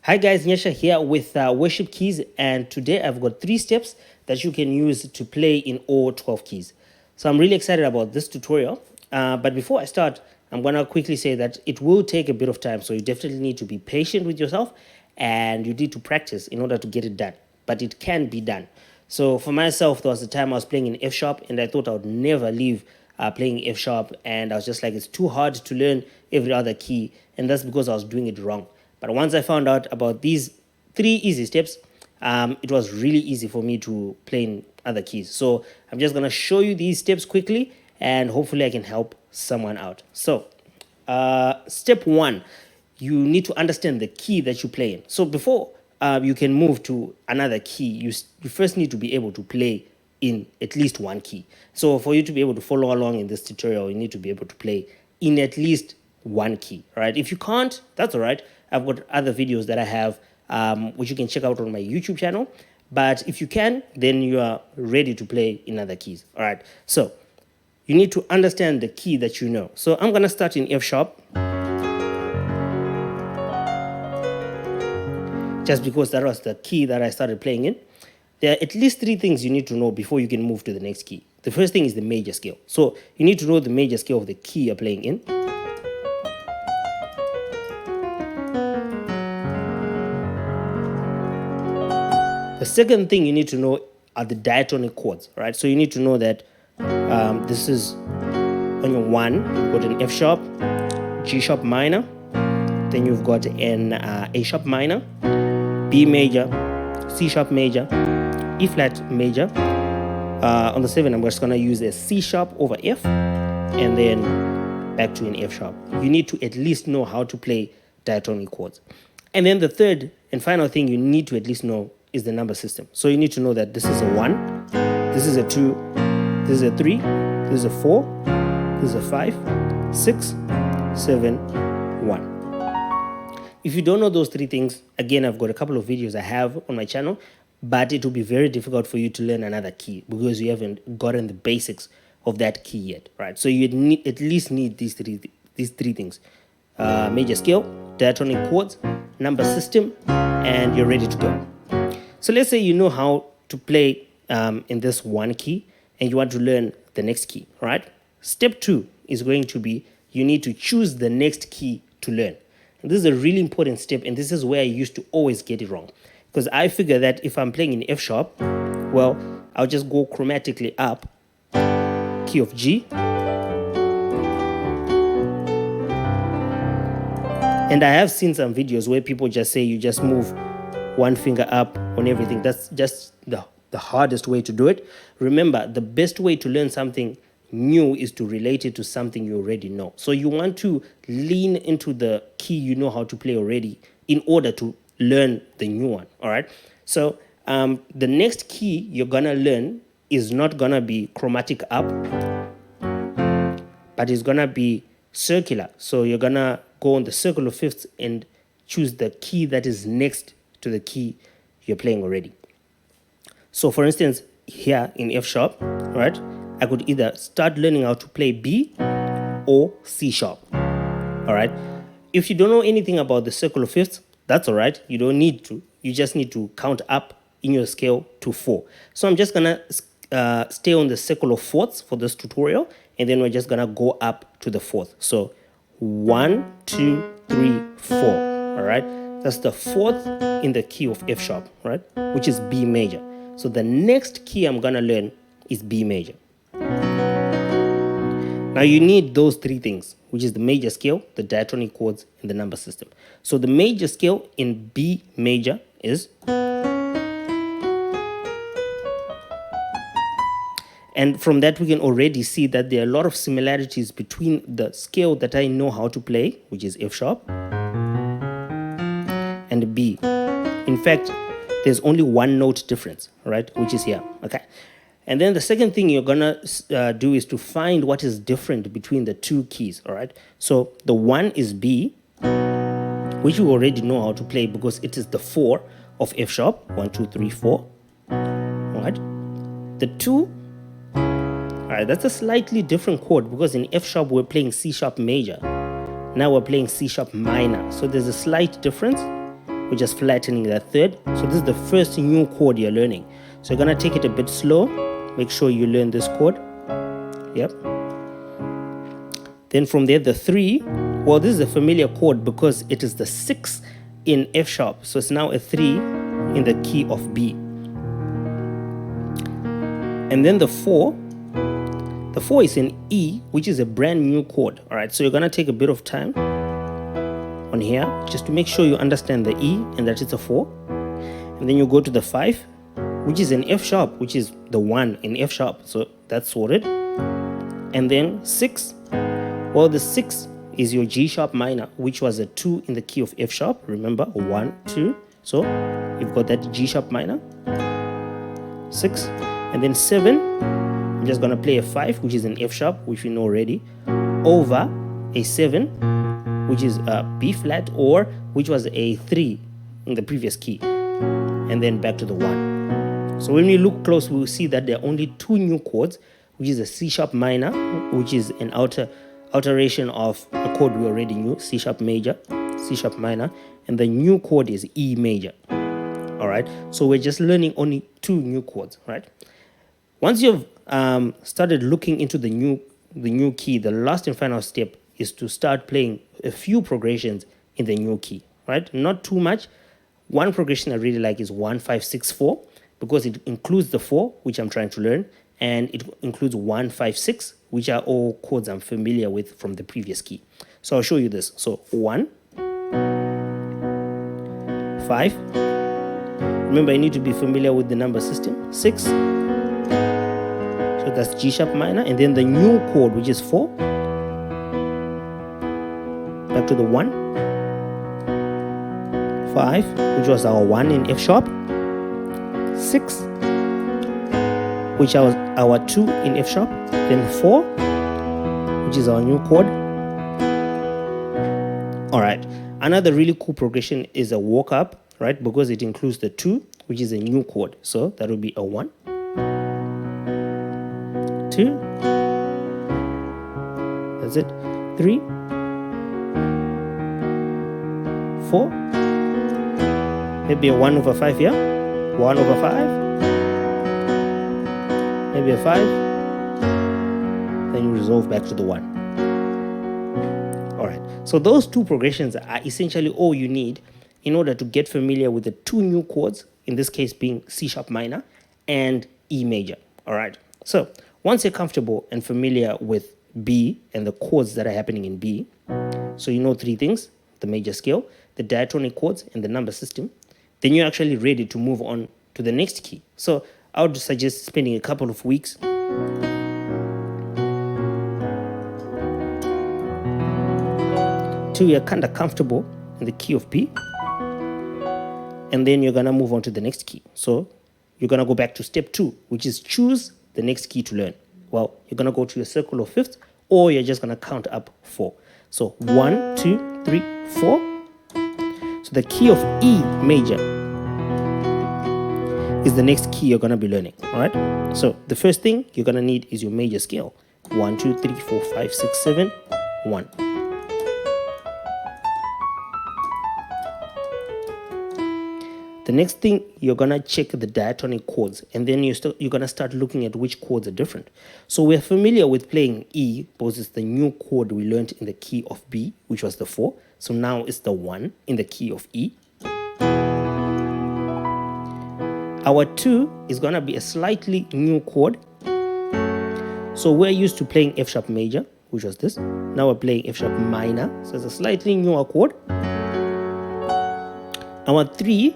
Hi guys, Nyesha here with worship keys, and today I've got 3 steps that you can use to play in all 12 keys. So I'm really excited about this tutorial, but before I start, I'm gonna quickly say that it will take a bit of time, so you definitely need to be patient with yourself and you need to practice in order to get it done, but it can be done. So for myself, there was a time I was playing in F sharp and I thought I would never leave playing F sharp, and I was just like, it's too hard to learn every other key, and that's because I was doing it wrong. But once I found out about these 3 easy steps, it was really easy for me to play in other keys. So I'm just gonna show you these steps quickly, and hopefully I can help someone out. So step 1, you need to understand the key that you play in. So before you can move to another key, you first need to be able to play in at least one key. So for you to be able to follow along in this tutorial, you need to be able to play in at least one key, right? If you can't, that's all right. I've got other videos that I have, which you can check out on my YouTube channel. But if you can, then you are ready to play in other keys, all right? So you need to understand the key that you know. So I'm gonna start in F sharp, just because that was the key that I started playing in. There are at least 3 things you need to know before you can move to the next key. The first thing is the major scale. So you need to know the major scale of the key you're playing in. The second thing you need to know are the diatonic chords, right? So you need to know that this is on your 1, you've got an F sharp, G sharp minor, then you've got an A sharp minor, B major, C sharp major, E flat major. On the 7, I'm just gonna use a C sharp over F, and then back to an F sharp. You need to at least know how to play diatonic chords. And then the third and final thing you need to at least know is the number system. So you need to know that this is a 1, this is a 2, this is a 3, this is a 4, this is a 5, 6, 7, 1. If you don't know those 3 things, again, I've got a couple of videos I have on my channel, but it will be very difficult for you to learn another key because you haven't gotten the basics of that key yet, right? So you need, at least need these three things: major scale, diatonic chords, number system, and you're ready to go. So let's say you know how to play in this one key and you want to learn the next key, right? Step 2 is going to be you need to choose the next key to learn. And this is a really important step, and this is where I used to always get it wrong. Because I figure that if I'm playing in F sharp, well, I'll just go chromatically up, key of G, and I have seen some videos where people just say you just move one finger up on everything. That's just the hardest way to do it. Remember, the best way to learn something new is to relate it to something you already know. So you want to lean into the key you know how to play already in order to learn the new one, all right? So the next key you're gonna learn is not gonna be chromatic up, but it's gonna be circular. So you're gonna go on the circle of fifths and choose the key that is next to the key you're playing already. So for instance, here in F sharp, right, I could either start learning how to play B or C sharp, all right? If you don't know anything about the circle of fifths, that's all right. You don't need to. You just need to count up in your scale to 4. So I'm just gonna stay on the circle of fourths for this tutorial, and then we're just gonna go up to the 4th. So 1, 2, 3, 4, all right? That's the 4th in the key of F sharp, right? Which is B major. So the next key I'm gonna learn is B major. Now you need those 3 things, which is the major scale, the diatonic chords, and the number system. So the major scale in B major is, and from that we can already see that there are a lot of similarities between the scale that I know how to play, which is F sharp, and B. In fact, there's only 1 note difference, right, which is here, okay? And then the second thing you're gonna do is to find what is different between the 2 keys, all right? So the 1 is B, which you already know how to play because it is the 4 of F sharp, 1, 2, 3, 4, all right? The 2, all right, that's a slightly different chord because in F sharp we're playing C sharp major. Now we're playing C sharp minor. So there's a slight difference. we're just flattening that third. So this is the first new chord you're learning. So you're gonna take it a bit slow. Make sure you learn this chord. Yep. Then from there, the 3, well, this is a familiar chord because it is the 6 in F sharp. So it's now a 3 in the key of B. And then the 4 is in E, which is a brand new chord. All right, so you're gonna take a bit of time on here just to make sure you understand the E and that it's a 4. And then you go to the 5, which is in F sharp, which is the 1 in F sharp. So that's sorted. And then 6, well, the 6 is your G sharp minor, which was a 2 in the key of F sharp. Remember, 1, 2. So you've got that G sharp minor, 6. And then 7, I'm just going to play a 5, which is an F sharp, which we know already, over a 7, which is a B flat, or which was a 3 in the previous key, and then back to the 1. So when we look close, we'll see that there are only 2 new chords, which is a C sharp minor, which is an alteration of a chord we already knew, C sharp major, C sharp minor, and the new chord is E major. All right, so we're just learning only 2 new chords, right? Once you've started looking into the new key, the last and final step is to start playing a few progressions in the new key, right? Not too much. One progression I really like is 1, 5, 6, 4, because it includes the 4, which I'm trying to learn, and it includes 1, 5, 6, which are all chords I'm familiar with from the previous key. So I'll show you this. So 1, 5. Remember, you need to be familiar with the number system. 6. So that's G sharp minor, and then the new chord, which is 4. Back to the 1. 5, which was our 1 in F sharp. 6, which was our 2 in F sharp. Then 4, which is our new chord. All right, another really cool progression is a walk up, right? Because it includes the 2, which is a new chord. So that would be a 1, 2, that's it, 3, 4, maybe a 1 over 5 here, 1 over 5, maybe a 5, then you resolve back to the 1. All right, so those 2 progressions are essentially all you need in order to get familiar with the 2 new chords, in this case being C sharp minor and E major. All right, so once you're comfortable and familiar with B and the chords that are happening in B, so you know 3 things: the major scale, the diatonic chords, and the number system, then you're actually ready to move on to the next key. So I would suggest spending a couple of weeks till you're kind of comfortable in the key of B, and then you're gonna move on to the next key. So you're gonna go back to step 2, which is choose the next key to learn. Well, you're gonna go to your circle of fifths, or you're just gonna count up 4. So 1, 2, 3, 4. So the key of E major is the next key you're gonna be learning. All right. So the first thing you're gonna need is your major scale. 1, 2, 3, 4, 5, 6, 7, 1. The next thing, you're gonna check the diatonic chords, and then you're gonna start looking at which chords are different. So we're familiar with playing E because it's the new chord we learned in the key of B, which was the 4. So now it's the 1 in the key of E. Our 2 is gonna be a slightly new chord. So we're used to playing F sharp major, which was this. Now we're playing F sharp minor, so it's a slightly newer chord. Our 3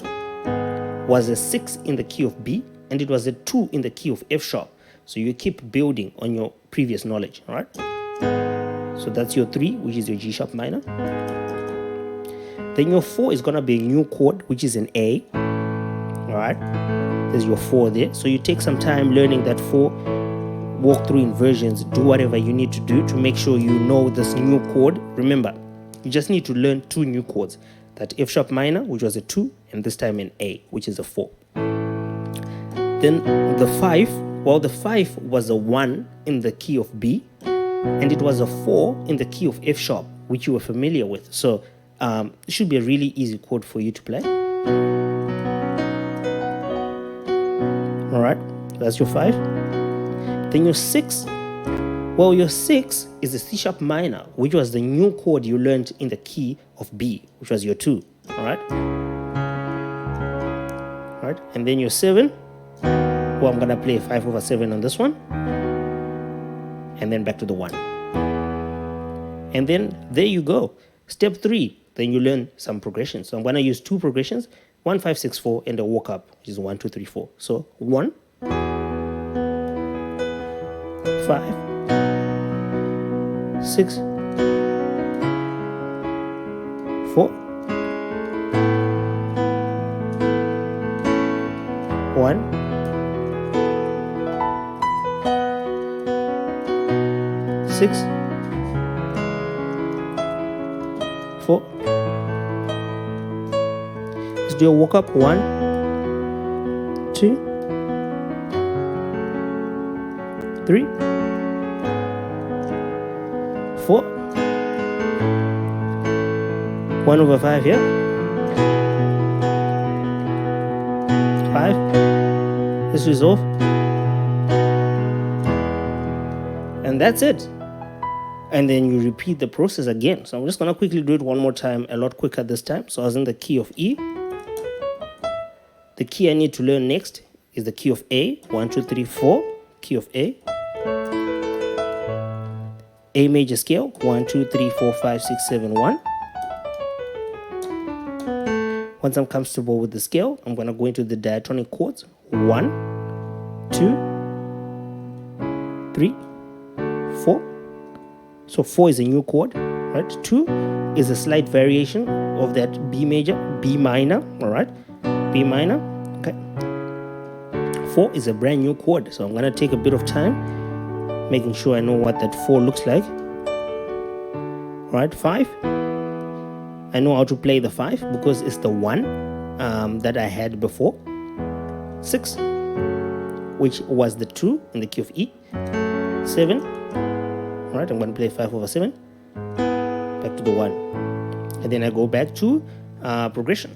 was a 6 in the key of B, and it was a 2 in the key of F sharp. So you keep building on your previous knowledge, all right? So that's your 3, which is your G sharp minor. Then your 4 is gonna be a new chord, which is an A, all right? There's your 4 there. So you take some time learning that 4, walk through inversions, do whatever you need to do to make sure you know this new chord. Remember, you just need to learn 2 new chords. That F sharp minor, which was a 2, and this time an A, which is a 4. Then the 5, well, the 5 was a 1 in the key of B, and it was a 4 in the key of F sharp, which you were familiar with. So it should be a really easy chord for you to play. All right, that's your 5. Then your 6. Well, your 6 is a C sharp minor, which was the new chord you learned in the key of B, which was your 2. All right. All right, and then your 7. Well, I'm gonna play 5/7 on this one, and then back to the 1. And then there you go. Step 3. Then you learn some progressions. So I'm gonna use 2 progressions: 1, 5, 6, 4, and a walk up, which is 1, 2, 3, 4. So 1, 5, 6, 4, 1, 6, 4. Let's do a walk up. 1, 2, 3, 4. 1/5 here. 5. Let's resolve. And that's it. And then you repeat the process again. So I'm just gonna quickly do it one more time, a lot quicker this time. So I was in the key of E. The key I need to learn next is the key of A. 1, 2, 3, 4. Key of A. A major scale. 1, 2, 3, 4, 5, 6, 7, 1. Once I'm comfortable with the scale, I'm gonna go into the diatonic chords. 1, 2, 3, 4. So 4 is a new chord, right? 2 is a slight variation of that B major, B minor, all right? B minor, okay. 4 is a brand new chord, so I'm gonna take a bit of time making sure I know what that 4 looks like. All right, 5. I know how to play the 5 because it's the 1 that I had before. 6, which was the 2 in the key of E. 7. All right, I'm going to play 5/7, back to the 1. And then I go back to progression.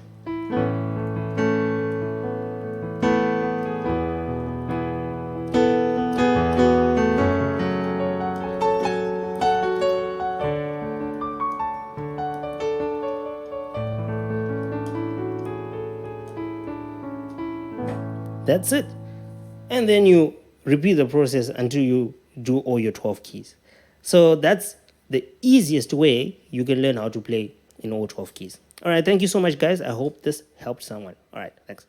That's it. And then you repeat the process until you do all your 12 keys. So that's the easiest way you can learn how to play in all 12 keys. All right, thank you so much, guys. I hope this helped someone. All right, thanks.